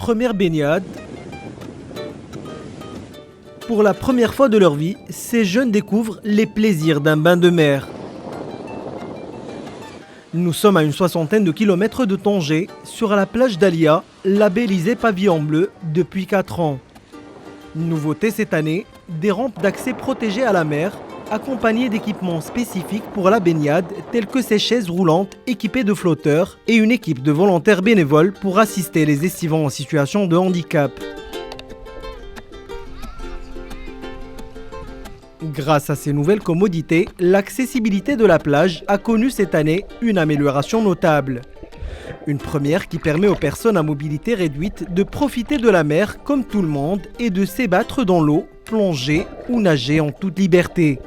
première baignade. Pour la première fois de leur vie, ces jeunes découvrent les plaisirs d'un bain de mer. Nous sommes à une 60aine de kilomètres de Tanger, sur la plage d'Alia, labellisée pavillon bleu depuis 4 ans. Nouveauté cette année, des rampes d'accès protégées à la mer, accompagnées d'équipements spécifiques pour la baignade, tels que ces chaises roulantes équipées de flotteurs et une équipe de volontaires bénévoles pour assister les estivants en situation de handicap. Grâce à ces nouvelles commodités, l'accessibilité de la plage a connu cette année une amélioration notable. Une première qui permet aux personnes à mobilité réduite de profiter de la mer comme tout le monde et de s'ébattre dans l'eau, plonger ou nager en toute liberté.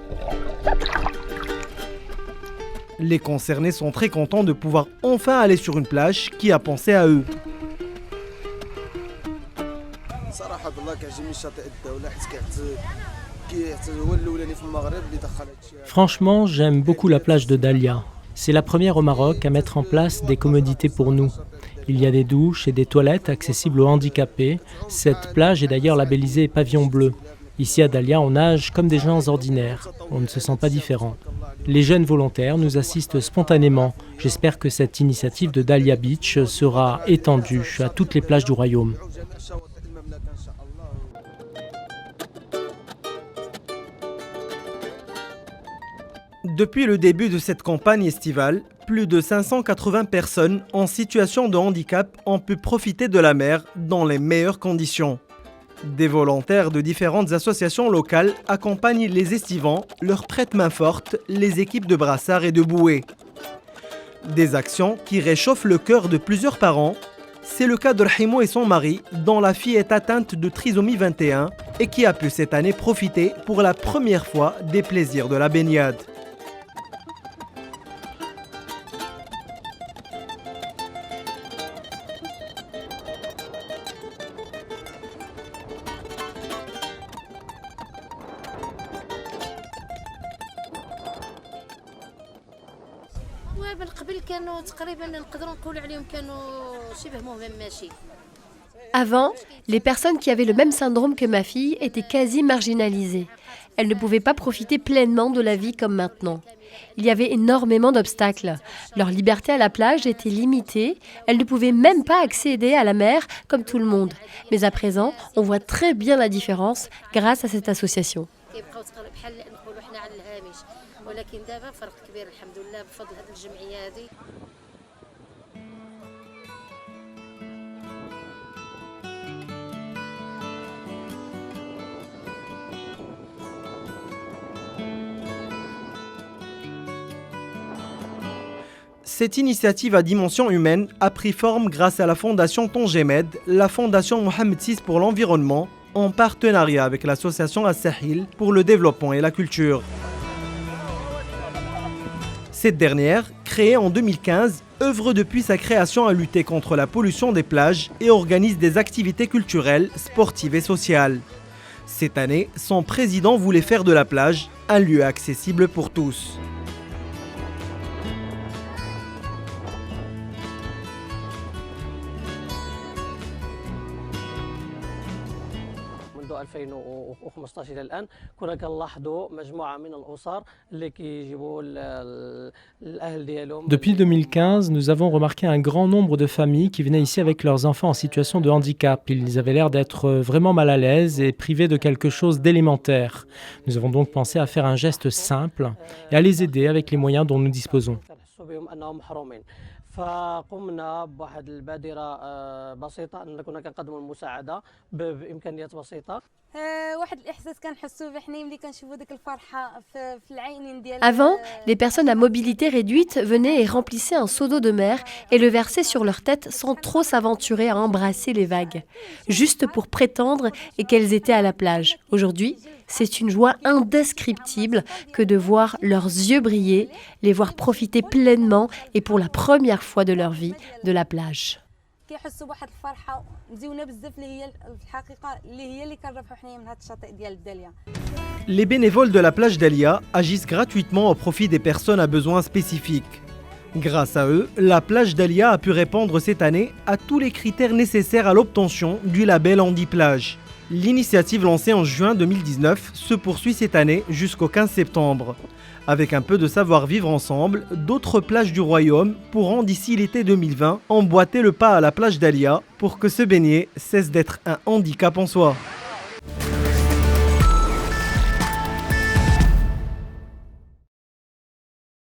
Les concernés sont très contents de pouvoir enfin aller sur une plage qui a pensé à eux. Franchement, j'aime beaucoup la plage de Dalia. C'est la première au Maroc à mettre en place des commodités pour nous. Il y a des douches et des toilettes accessibles aux handicapés. Cette plage est d'ailleurs labellisée pavillon bleu. Ici à Dalia, on nage comme des gens ordinaires. On ne se sent pas différent. Les jeunes volontaires nous assistent spontanément. J'espère que cette initiative de Dalia Beach sera étendue à toutes les plages du royaume. Depuis le début de cette campagne estivale, plus de 580 personnes en situation de handicap ont pu profiter de la mer dans les meilleures conditions. Des volontaires de différentes associations locales accompagnent les estivants, leur prêtent main forte, les équipes de brassards et de bouées. Des actions qui réchauffent le cœur de plusieurs parents. C'est le cas de Rahimo et son mari, dont la fille est atteinte de trisomie 21 et qui a pu cette année profiter pour la première fois des plaisirs de la baignade. Avant, les personnes qui avaient le même syndrome que ma fille étaient quasi marginalisées. Elles ne pouvaient pas profiter pleinement de la vie comme maintenant. Il y avait énormément d'obstacles. Leur liberté à la plage était limitée. Elles ne pouvaient même pas accéder à la mer comme tout le monde. Mais à présent, on voit très bien la différence grâce à cette association. Cette initiative à dimension humaine a pris forme grâce à la Fondation Tangemed, la Fondation Mohamed VI pour l'environnement, en partenariat avec l'association As-Sahil pour le développement et la culture. Cette dernière, créée en 2015, œuvre depuis sa création à lutter contre la pollution des plages et organise des activités culturelles, sportives et sociales. Cette année, son président voulait faire de la plage un lieu accessible pour tous. Depuis 2015, nous avons remarqué un grand nombre de familles qui venaient ici avec leurs enfants en situation de handicap. Ils avaient l'air d'être vraiment mal à l'aise et privés de quelque chose d'élémentaire. Nous avons donc pensé à faire un geste simple et à les aider avec les moyens dont nous disposons. فقمنا بواحد البادرة بسيطة أن كنا كنقدموا المساعدة بإمكانيات بسيطة. Avant, les personnes à mobilité réduite venaient et remplissaient un seau d'eau de mer et le versaient sur leur tête sans trop s'aventurer à embrasser les vagues, juste pour prétendre et qu'elles étaient à la plage. Aujourd'hui, c'est une joie indescriptible que de voir leurs yeux briller, les voir profiter pleinement et pour la première fois de leur vie de la plage. كيحسوا بواحد الفرحه مزيونه بزاف اللي هي الحقيقه اللي كنربحوا حنايا من هذا الشاطئ ديال داليا. Les bénévoles de la plage d'Alia agissent gratuitement au profit des personnes à besoins spécifiques. Grâce à eux, la plage d'Alia a pu répondre cette année à tous les critères nécessaires à l'obtention du label Handiplage. L'initiative lancée en juin 2019 se poursuit cette année jusqu'au 15 septembre. Avec un peu de savoir-vivre ensemble, d'autres plages du royaume pourront d'ici l'été 2020 emboîter le pas à la plage d'Alia pour que se baigner cesse d'être un handicap en soi.